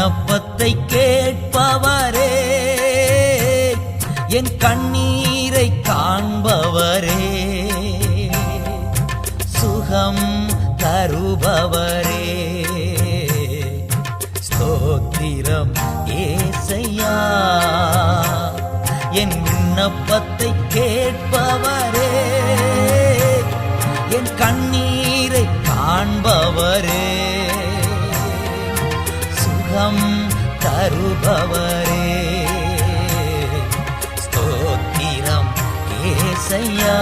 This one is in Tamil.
விண்ணப்பத்தை கேட்பவரே, என் கண்ணீரை காண்பவரே, சுகம் தருபவரே, ஸ்தோத்திரம் ஏசையா. என் விண்ணப்பத்தை கேட்பவரே, என் கண்ணீரை காண்பவரே, சுகம் தருபவரே, ஸ்தோத்திரம் ஏசையா.